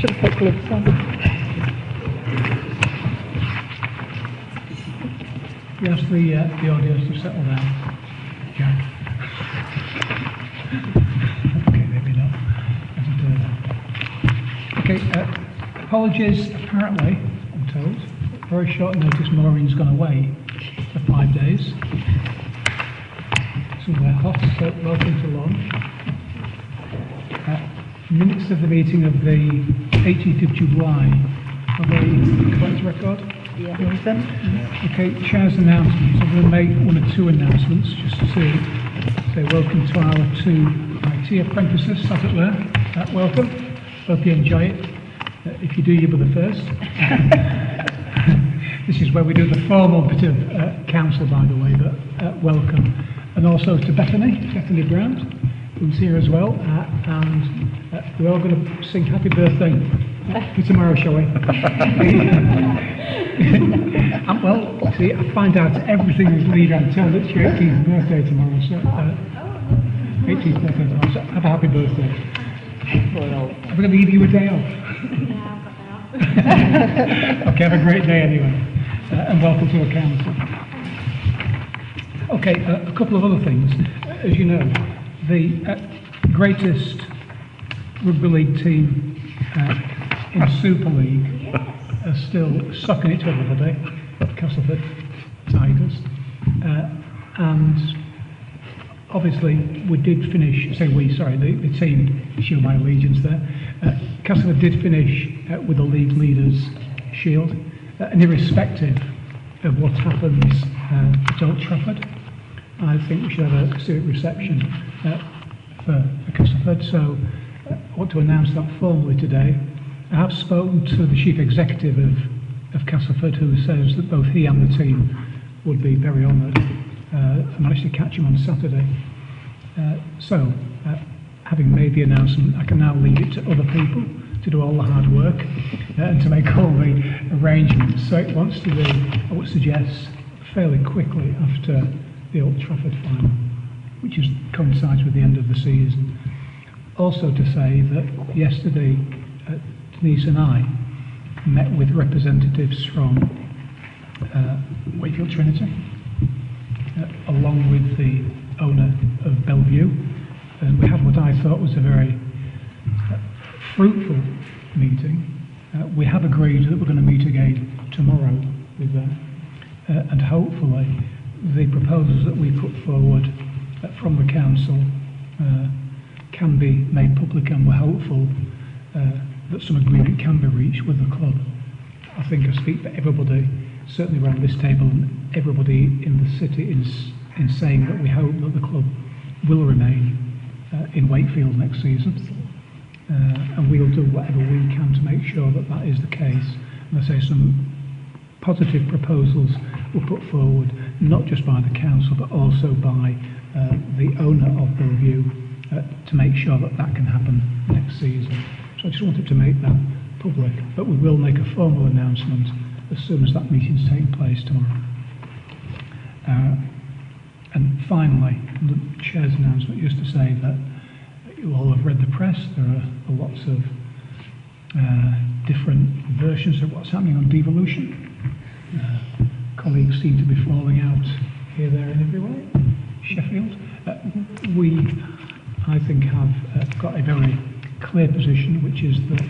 should have put gloves on. We ask the audience to settle down. Jack. Okay, maybe not. Okay, apologies, apparently, I'm told. Very short notice, Maureen's gone away for 5 days. Somewhere hot, so welcome to lunch. Minutes of the meeting of the 18th of July. Are they correct record? Yeah. Okay, Chair's announcements. I'm going to make 1 or 2 announcements just to say welcome to our 2 IT apprentices, as it were. Welcome. Hope you enjoy it. If you do, you'll be the first. This is where we do the formal bit of council, by the way, but welcome. And also to Bethany Brown, who's here as well. And we're all going to sing happy birthday for tomorrow, shall we? Well, see, I find out everything is lead until it's your 18th birthday tomorrow. So, 18th birthday tomorrow. So have a happy birthday. I'm going to give you a day off. Okay, have a great day anyway. And welcome to the council. Okay, a couple of other things. As you know, the greatest rugby league team in Super League are still sucking it up a little bit, Castleford Tigers. And obviously we did finish, the team, show my allegiance there. Castleford did finish with the league leaders' shield, and irrespective of what happens at Old Trafford, I think we should have a civic reception for Castleford. So I want to announce that formally today. I have spoken to the chief executive of Castleford, who says that both he and the team would be very honoured. I managed to catch him on Saturday. So, having made the announcement, I can now leave it to other people to do all the hard work and to make all the arrangements. So it wants to be, I would suggest, fairly quickly after the Old Trafford final, which coincides with the end of the season. Also to say that yesterday, Denise and I met with representatives from Wakefield Trinity, along with the owner of Bellevue, and we had what I thought was a very fruitful meeting. We have agreed that we're going to meet again tomorrow with them, and hopefully the proposals that we put forward from the council can be made public, and we're hopeful that some agreement can be reached with the club. I think I speak for everybody, certainly around this table, and everybody in the city in saying that we hope that the club will remain in Wakefield next season. And we'll do whatever we can to make sure that that is the case. And I say some positive proposals were put forward, not just by the council, but also by the owner of Bellevue, to make sure that that can happen next season. So I just wanted to make that public, but we will make a formal announcement as soon as that meeting's taking place tomorrow. And finally, the chair's announcement, just to say that you all have read the press. There are lots of different versions of what's happening on devolution. Colleagues seem to be falling out here, there and everywhere. Sheffield. We, I think, have got a very clear position, which is that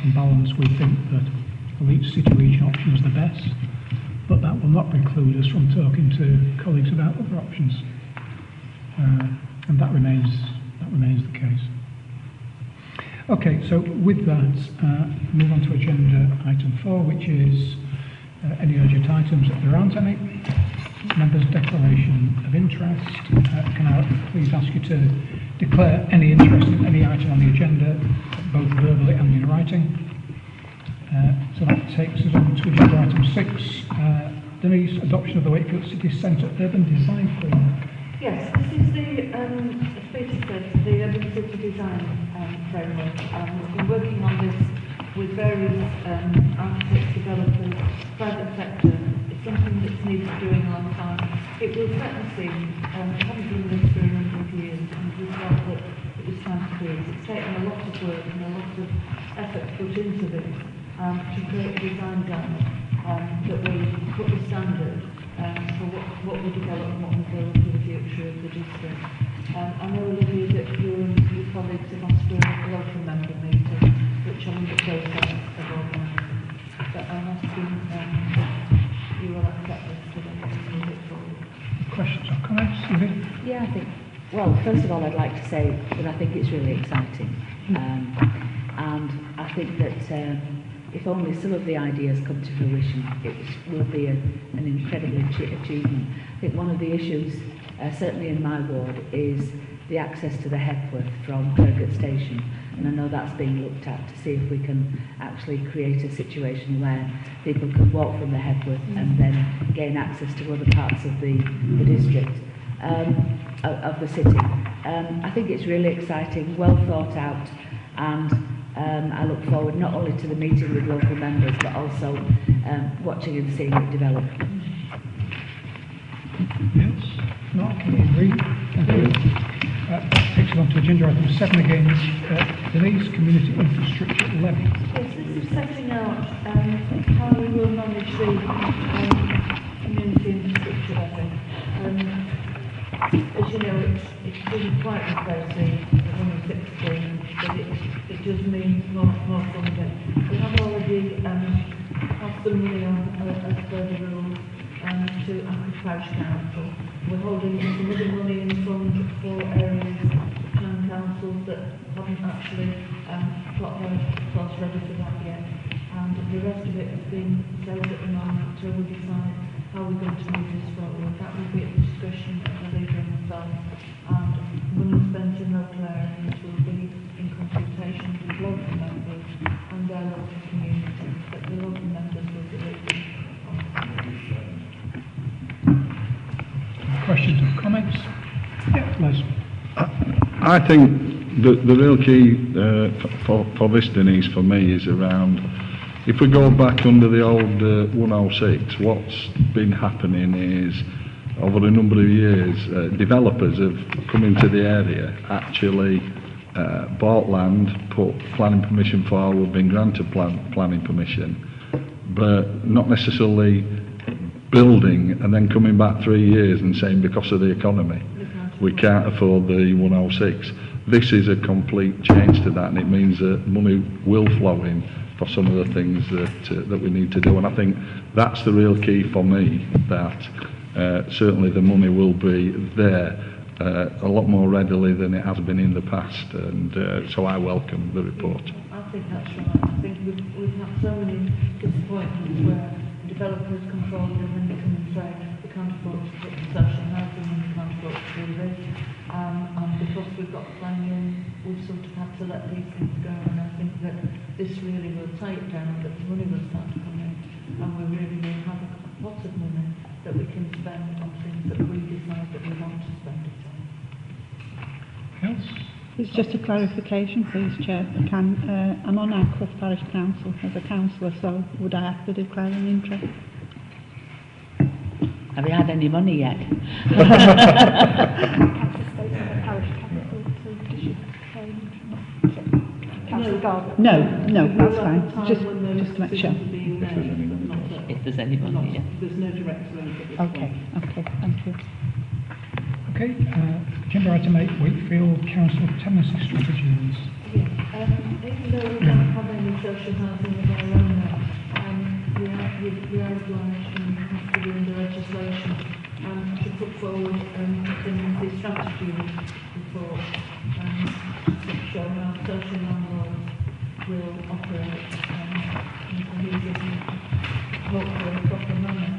in balance we think that elite city region option is the best, but that will not preclude us from talking to colleagues about other options, and that remains the case. Okay, so with that, move on to agenda item 4, which is any urgent items. If there aren't any, members' declaration of interest. Can I please ask you to declare any interest in any item on the agenda, both verbally and in writing? So that takes us on to agenda item 6. Denise, adoption of the Wakefield City Centre Urban Design Framework. Yes, this is the urban city design framework. We've been working on this with various architects, developers, private sector. It's something that's needed doing a long time. It will certainly seem, we haven't done this for a number of years, and we felt that it was time to do it. It's taken a lot of work and a lot of effort put into this to create a design guide that will put the standard for what we develop and what we build for the future of the district. I know, Olivia, that you and your colleagues have asked for a local member meeting, which I'm in the process of organising. But I'm asking that you will accept this today and move it forward. Questions or comments? Olivia? Yeah, I think, well, first of all, I'd like to say that I think it's really exciting. And I think that if only some of the ideas come to fruition, it will be an incredible achievement. I think one of the issues, certainly in my ward, is the access to the Hepworth from Kirkgate Station. And I know that's being looked at to see if we can actually create a situation where people can walk from the Hepworth and then gain access to other parts of the district, of the city. I think it's really exciting, well thought out, and I look forward not only to the meeting with local members but also watching and seeing it develop. Yes? Not? Can you agree? Thank you. Takes us on to agenda item 7 again, Denise, Community Infrastructure Levy. Yes, this is setting out how we will manage the community infrastructure levy. As you know, it doesn't quite replace the 116, but it does mean more funding. We have already passed the money on as per the rules to Ackworth Parish Council. We're holding some other money in the fund for areas, town councils that haven't actually got their plots ready for that yet. And the rest of it has been saved at the moment until we decide how we're going to move this forward. That will be at the discretion of the leader and myself. And money spent in local areas will be in consultation with local members and their local communities, but the local members will be leading on. Questions or comments? Yeah, Les. I think the real key for this, Denise, for me, is around, if we go back under the old 106, what's been happening is, over a number of years, developers have come into the area, actually bought land, put planning permission forward, been granted planning permission, but not necessarily building, and then coming back 3 years and saying because of the economy we can't afford the 106. This is a complete change to that, and it means that money will flow in for some of the things that we need to do. And I think that's the real key for me, that certainly the money will be there a lot more readily than it has been in the past, and so I welcome the report. I think that's right. I think we've had so many disappointments where developers come forward and then they come and say we can't afford to put in social housing and we can't afford to do this. And because we've got planning, we've sort of had to let these things go, and I think that this really will tie it down, that the money will start to come in, and we really will have a lot of money that we can spend on things that we decide that we want to spend it on. Else? It's just a clarification, please, Chair. I'm on Ackworth Parish Council as a councillor, so would I have to declare an interest? Have you had any money yet? No, that's fine. Just to make sure. If there's any money, yeah. There's no direct link at this Okay, thank you. Okay, agenda item 8, Wakefield Council Tenancy Strategies. Yes, even though we don't have any social housing of our own now, we are obliged and have to do under legislation to put forward the strategy report to show how social landlords will operate in a cohesive and hopefully proper manner.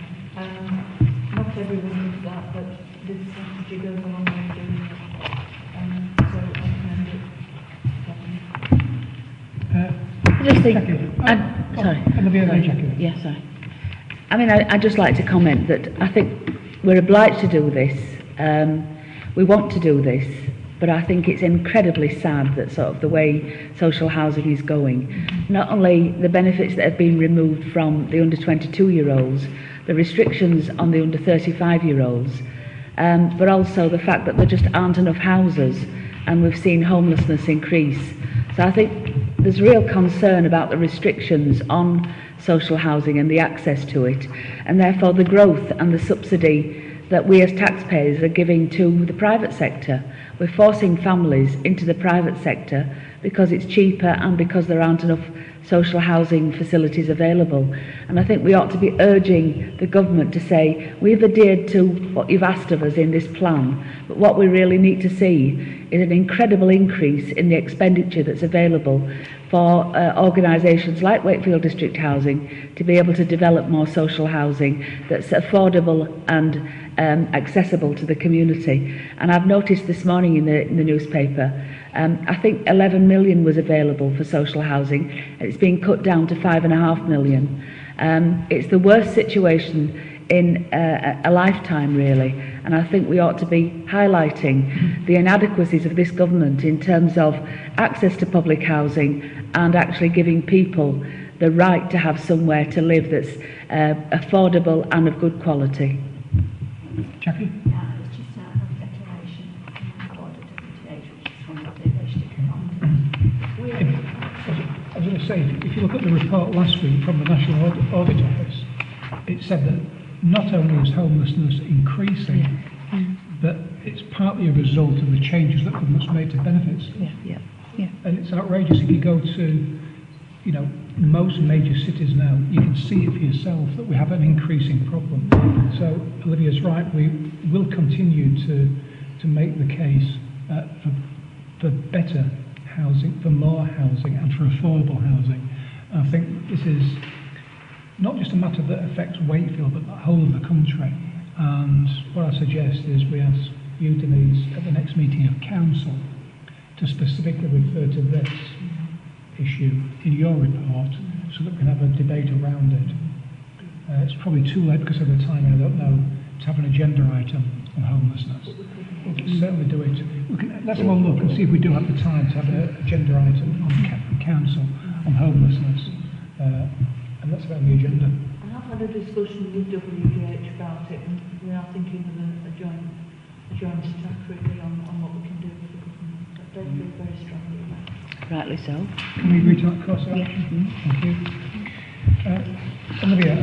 Not everyone knows that, but this strategy goes a long way in doing it. So I commend it. I just think, sorry. Yeah, sorry. I mean, I'd just like to comment that I think we're obliged to do this. We want to do this, but I think it's incredibly sad that sort of the way social housing is going. Not only the benefits that have been removed from the under 22-year-olds, the restrictions on the under 35-year-olds, but also the fact that there just aren't enough houses, and we've seen homelessness increase. So I think there's real concern about the restrictions on social housing and the access to it, and therefore the growth and the subsidy that we as taxpayers are giving to the private sector. We're forcing families into the private sector because it's cheaper and because there aren't enough social housing facilities available. And I think we ought to be urging the government to say, we've adhered to what you've asked of us in this plan, but what we really need to see is an incredible increase in the expenditure that's available for organisations like Wakefield District Housing to be able to develop more social housing that's affordable and accessible to the community. And I've noticed this morning in the newspaper, I think 11 million was available for social housing. It's been cut down to 5.5 million. It's the worst situation in a lifetime, really, and I think we ought to be highlighting the inadequacies of this government in terms of access to public housing and actually giving people the right to have somewhere to live that's affordable and of good quality. Jackie? Yeah, it's just a declaration of order 78, which is from the district I was going to say, if you look at the report last week from the National Audit Office, it said that not only is homelessness increasing, but it's partly a result of the changes that government's made to benefits. Yeah. And it's outrageous if you go to, most major cities now, you can see it for yourself that we have an increasing problem. So Olivia's right, we will continue to make the case for better housing, for more housing and for affordable housing. I think this is not just a matter that affects Wakefield, but the whole of the country. And what I suggest is we ask you, Denise, at the next meeting of council to specifically refer to this issue in your report so that we can have a debate around it. It's probably too late because of the time, I don't know, to have an agenda item on homelessness. We'll certainly do it. Let's have a look and see if we do have the time to have an agenda item on council on homelessness. And that's about the agenda. I have had a discussion with WDH about it, and we are thinking of a joint attack really on what we can do with the government. But they feel very strongly about it. Rightly so. Can we agree to that course of action? Thank you. Olivia,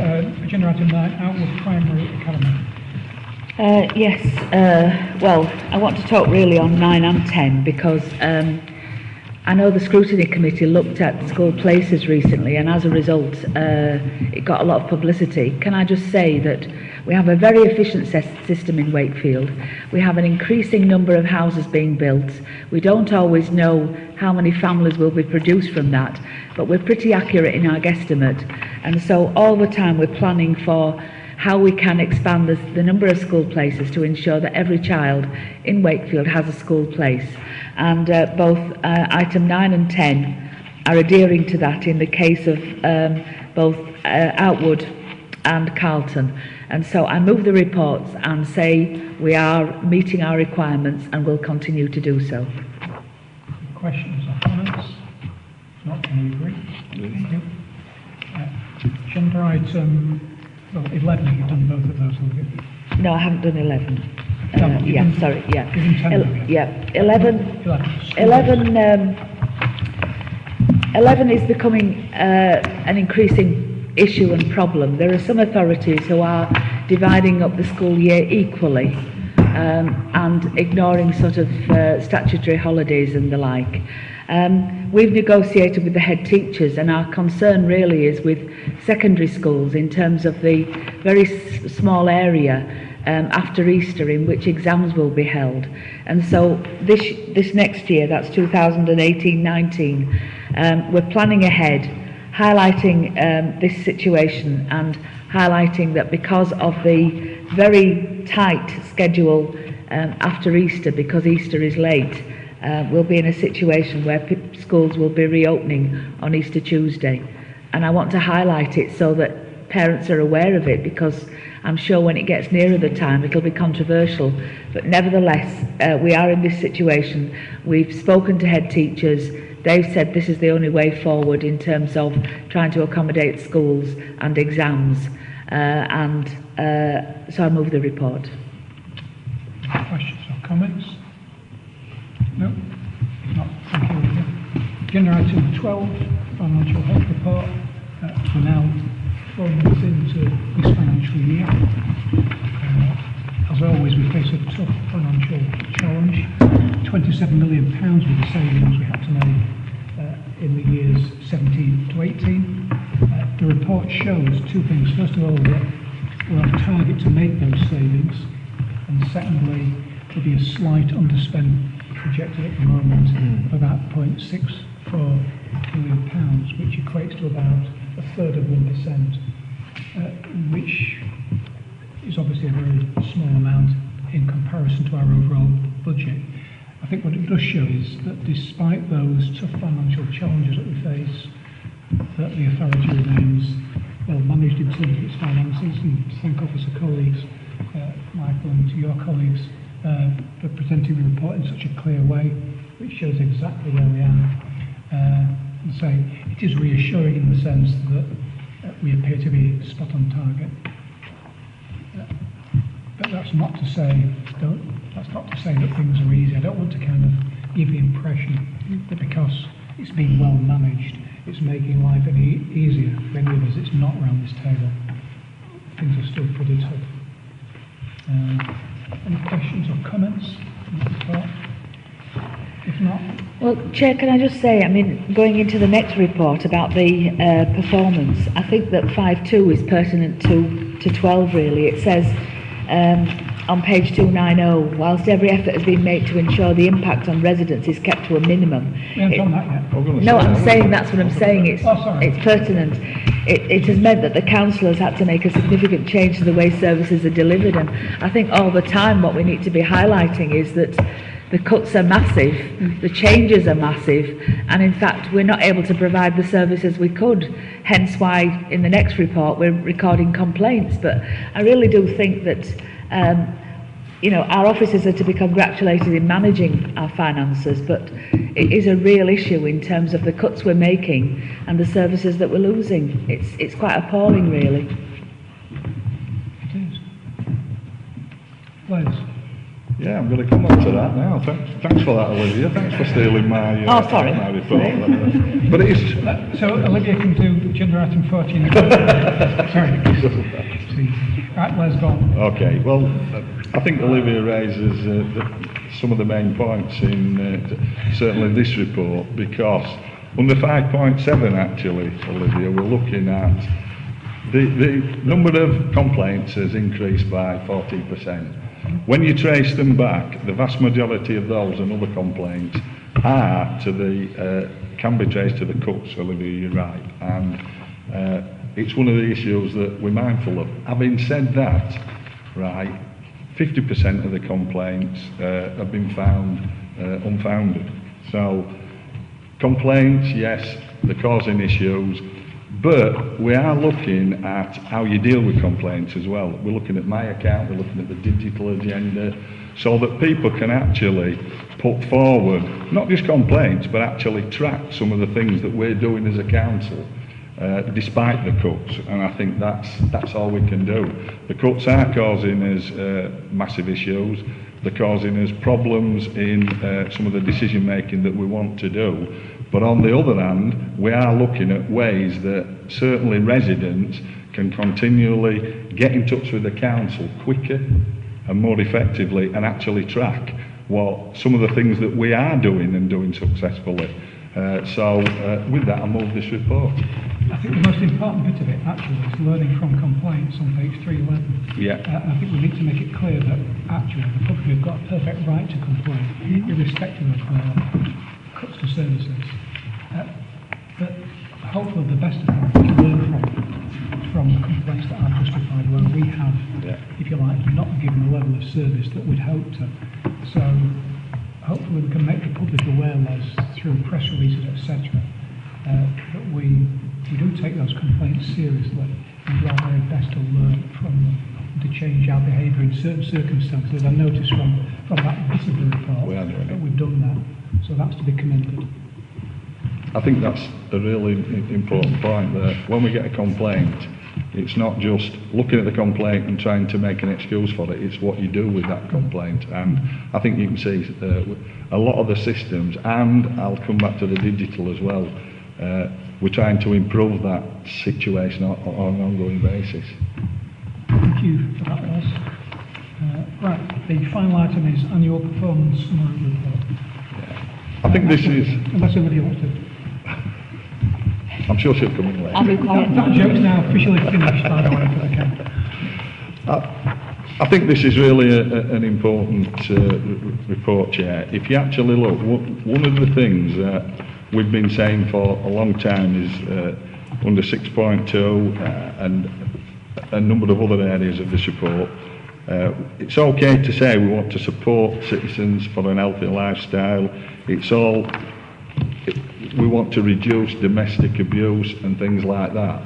agenda item 9, Outward Primary Academy. Yes, well, I want to talk really on 9 and 10 because I know the Scrutiny Committee looked at school places recently, and as a result it got a lot of publicity. Can I just say that we have a very efficient system in Wakefield. We have an increasing number of houses being built. We don't always know how many families will be produced from that, but we're pretty accurate in our guesstimate. And so all the time we're planning for how we can expand the number of school places to ensure that every child in Wakefield has a school place. And both item 9 and 10 are adhering to that in the case of both Outwood and Carlton. And so I move the reports and say we are meeting our requirements and will continue to do so. Questions or comments? If not, can we agree? Thank you. Agenda item 11, you've done both of those, have you? No, I haven't done 11. You've Sorry, yeah. You've done 10, yeah, 11 is becoming an increasing issue and problem. There are some authorities who are dividing up the school year equally and ignoring sort of statutory holidays and the like. We've negotiated with the head teachers, and our concern really is with secondary schools in terms of the very small area after Easter in which exams will be held. And so this next year, that's 2018-19, we're planning ahead, highlighting this situation and highlighting that because of the very tight schedule after Easter, because Easter is late, we'll be in a situation where schools will be reopening on Easter Tuesday. And I want to highlight it so that parents are aware of it, because I'm sure when it gets nearer the time it'll be controversial. But nevertheless, we are in this situation. We've spoken to head teachers. They've said this is the only way forward in terms of trying to accommodate schools and exams. So I move the report. Questions or comments? No? If not, thank you, Olivia. Agenda item 12, financial health report. We're now 4 months into this financial year. As always, we face a tough financial challenge. £27 million with the savings we had to make in the years 17 to 18. The report shows two things. First of all, that we're on target to make those savings, and secondly, there'll be a slight underspend projected at the moment of about £0.64 million, which equates to about a third of 1%, which is obviously a very small amount in comparison to our overall budget. I think what it does show is that despite those tough financial challenges that we face, that the authority remains well managed in terms of its finances, and to thank officer colleagues, Michael, and to your colleagues for presenting the report in such a clear way, which shows exactly where we are. And so it is reassuring in the sense that we appear to be spot on target. But that's not to say that things are easy. I don't want to kind of give the impression that because it's being well managed, it's making life any easier for any of us. It's not around this table. Things are still pretty tough. Any questions or comments on the report? If not, Well, Chair, can I just say, I mean, going into the next report about the performance, I think that 5.2 is pertinent to 12 really. It says on page 290, whilst every effort has been made to ensure the impact on residents is kept to a minimum. we haven't done that yet. No, I'm saying that's what I'm saying. It's sorry. pertinent. It has meant that the council has had to make a significant change to the way services are delivered, and I think all the time what we need to be highlighting is that the cuts are massive, the changes are massive, and in fact we're not able to provide the services we could, hence why in the next report we're recording complaints. But I really do think that our officers are to be congratulated in managing our finances, but it is a real issue in terms of the cuts we're making and the services that we're losing. It's quite appalling really. It is. Liz. Yeah, I'm going to come on to that now. Thanks for that, Olivia. Thanks for stealing my, Sorry. my report. But it is... So Olivia can do agenda item 14. Sorry. Right, Les, go on. Okay, well, I think Olivia raises some of the main points in certainly this report, because under 5.7 actually, Olivia, we're looking at the number of complaints has increased by 14%. When you trace them back, the vast majority of those and other complaints are can be traced to the cuts, Olivia, you're right. And it's one of the issues that we're mindful of. Having said that, right, 50% of the complaints have been found unfounded. So complaints, yes, they're causing issues, but we are looking at how you deal with complaints as well. We're looking at my account, we're looking at the digital agenda, so that people can actually put forward not just complaints, but actually track some of the things that we're doing as a council, despite the cuts. And I think that's all we can do. The cuts are causing us massive issues. They're causing us problems in some of the decision making that we want to do. But on the other hand, we are looking at ways that certainly residents can continually get in touch with the council quicker and more effectively, and actually track what some of the things that we are doing and doing successfully. So with that, I'll move this report. I think the most important bit of it actually is learning from complaints on page 311. Yeah. I think we need to make it clear that actually the public have got a perfect right to complain, irrespective of cuts to services. But hopefully the best of all we can learn from the complaints that are justified, where we have, if you like, not given the level of service that we'd hoped to. So hopefully we can make the public aware, Les, through press releases, etc., that we do take those complaints seriously and do our very best to learn from them, to change our behaviour in certain circumstances. I noticed from that bit of the report that we've done that, so that's to be commended. I think that's a really important point, that when we get a complaint, It's not just looking at the complaint and trying to make an excuse for it, it's what you do with that complaint. And I think you can see a lot of the systems, and I'll come back to the digital as well, we're trying to improve that situation on an ongoing basis. Thank you for that, Ross. Right, the final item is annual performance summary report. I think this is... Unless somebody wants to... I'm sure she'll come in later. I'll be quiet. That joke's now officially finished, by the way, for the camp. I think this is really an important report, Chair. If you actually look, one of the things that we've been saying for a long time is under 6.2 and a number of other areas of this report, it's okay to say we want to support citizens for an healthy lifestyle. We want to reduce domestic abuse and things like that.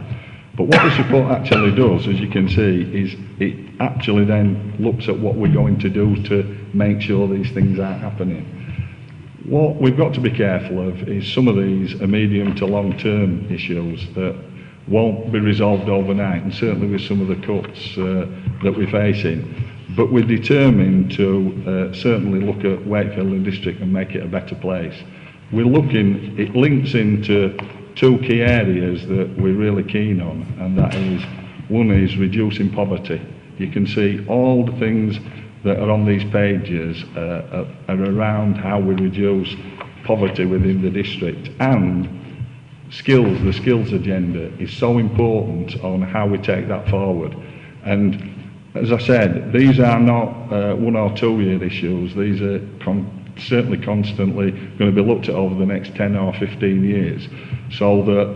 But what this report actually does, as you can see, is it actually then looks at what we're going to do to make sure these things aren't happening. What we've got to be careful of is some of these are medium to long-term issues that won't be resolved overnight, and certainly with some of the cuts that we're facing. But we're determined to certainly look at Wakefield and District and make it a better place. We're looking, it links into two key areas that we're really keen on, and that is, one is reducing poverty. You can see all the things that are on these pages are around how we reduce poverty within the district, and skills, the skills agenda is so important on how we take that forward. And as I said, these are not 1 or 2 year issues, these are certainly constantly going to be looked at over the next 10 or 15 years, so that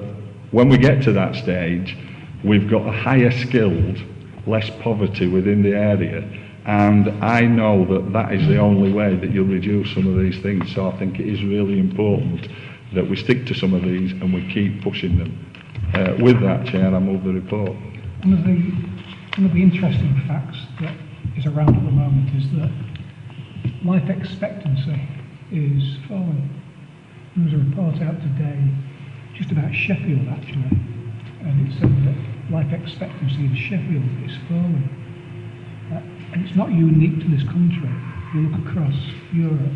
when we get to that stage, we've got a higher skilled, less poverty within the area. And I know that that is the only way that you'll reduce some of these things. So I think it is really important that we stick to some of these and we keep pushing them. With that, Chair, I move the report. One of the interesting facts that is around at the moment is that life expectancy is falling. There was a report out today just about Sheffield, actually, and it said that life expectancy in Sheffield is falling. And it's not unique to this country. If you look across Europe,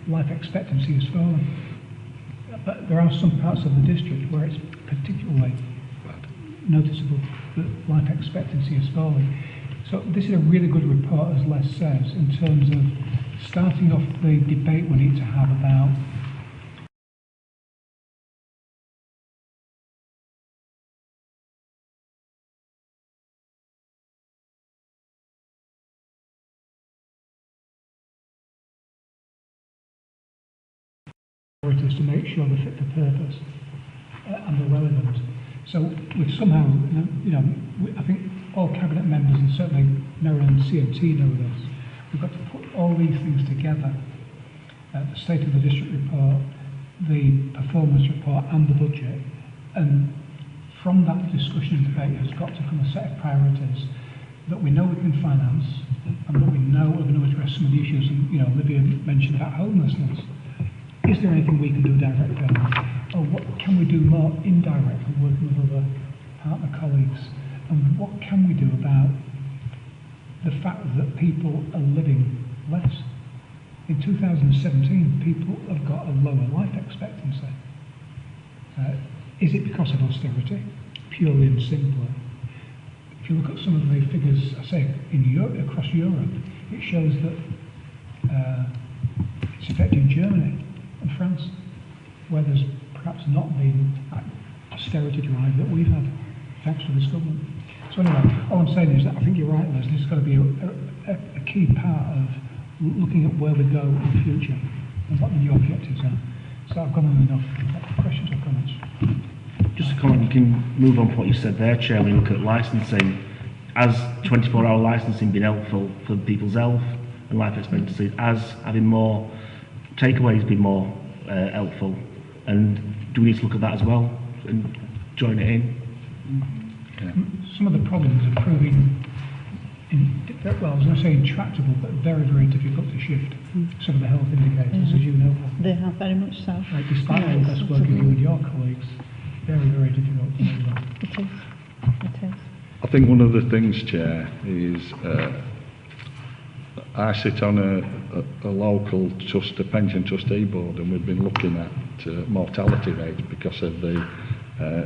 life expectancy is falling. But there are some parts of the district where it's particularly noticeable that life expectancy is falling. So this is a really good report, as Les says, in terms of starting off the debate we need to have about to make sure they're fit for purpose and they're relevant. So we've somehow, I think all cabinet members and certainly Merrill and CMT know this. We've got to put all these things together: the State of the District report, the performance report, and the budget. And from that discussion and debate has got to come a set of priorities that we know we can finance and that we know are going to address some of the issues. And Olivia mentioned about homelessness. Is there anything we can do directly on that? Or what can we do more indirectly, working with other partner colleagues? And what can we do about the fact that people are living less? In 2017, people have got a lower life expectancy. Is it because of austerity? Purely and simply. If you look at some of the figures, I say, in Europe, across Europe, it shows that it's affecting Germany and France, where there's perhaps not been that austerity drive that we've had, thanks to this government. So anyway, all I'm saying is that I think you're right, Les, this has got to be a key part of looking at where we go in the future and what the new objectives are. So I've gone on enough. Questions or comments? Just a comment, you can move on from what you said there, Chair, when you look at licensing. Has 24-hour licensing been helpful for people's health and life expectancy? Has having more takeaways been more helpful? And do we need to look at that as well and join it in? Yeah. Some of the problems are proving, I was going to say intractable, but very, very difficult to shift. Some of the health indicators, as you know. They have very much so. Despite all the best work of you and your colleagues, very, very difficult to move on. It is. It is. I think one of the things, Chair, is I sit on a local trust, a pension trustee board, and we've been looking at mortality rates because of the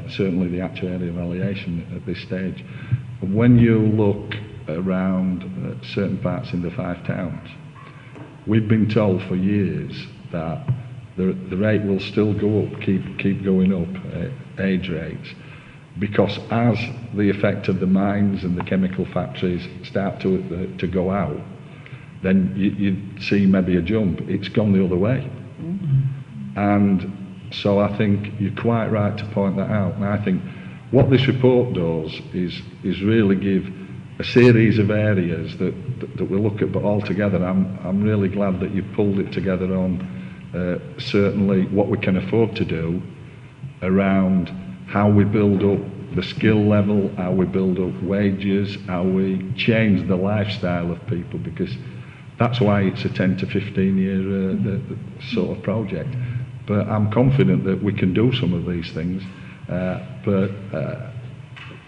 certainly the actuarial evaluation at this stage. When you look around certain parts in the 5 towns, we've been told for years that the rate will still go up, keep going up, age rates, because as the effect of the mines and the chemical factories start to go out, then you see maybe a jump. It's gone the other way. And so I think you're quite right to point that out. And I think what this report does is really give a series of areas that we look at, but all together I'm really glad that you pulled it together on certainly what we can afford to do around how we build up the skill level, how we build up wages, how we change the lifestyle of people, because that's why it's a 10 to 15 year sort of project. But I'm confident that we can do some of these things, but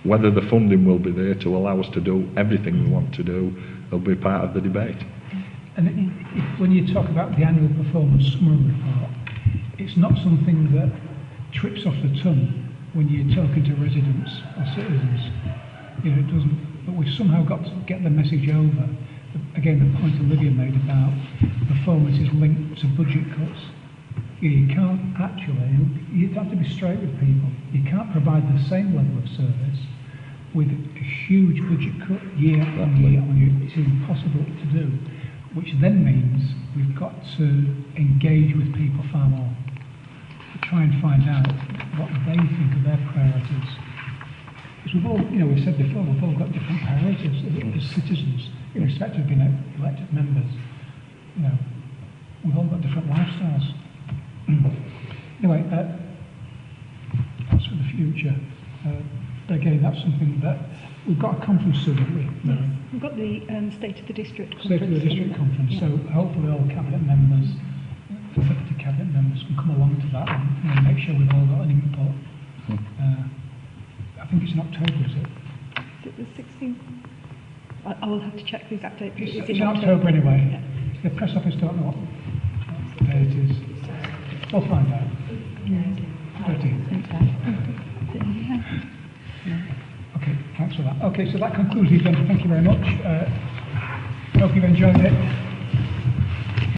whether the funding will be there to allow us to do everything we want to do will be part of the debate. And when you talk about the annual performance summary report, it's not something that trips off the tongue when you're talking to residents or citizens. You know, it doesn't, but we've somehow got to get the message over. Again, the point Olivia made about performance is linked to budget cuts. You can't actually, you have to be straight with people, you can't provide the same level of service with a huge budget cut year on year on year. It's impossible to do, which then means we've got to engage with people far more to try and find out what they think of their priorities. Because we've all, you know, we've said before, we've all got different priorities as citizens, irrespective of being elected members. You know, we've all got different lifestyles. Anyway, that's for the future. Again, that's something that we've got a conference soon, haven't we? Yes. We've got the State of the District conference. State of the District conference. Yeah. So hopefully all cabinet members, affected cabinet members, can come along to that and, you know, make sure we've all got an input. I think it's in October, is it? Is it the 16th? I will have to check the exact date. It's in October anyway. Yeah. The press office don't know what day it is. We'll find out. Okay, thanks for that. Okay, so that concludes the event. Thank you very much. Hope you've enjoyed it.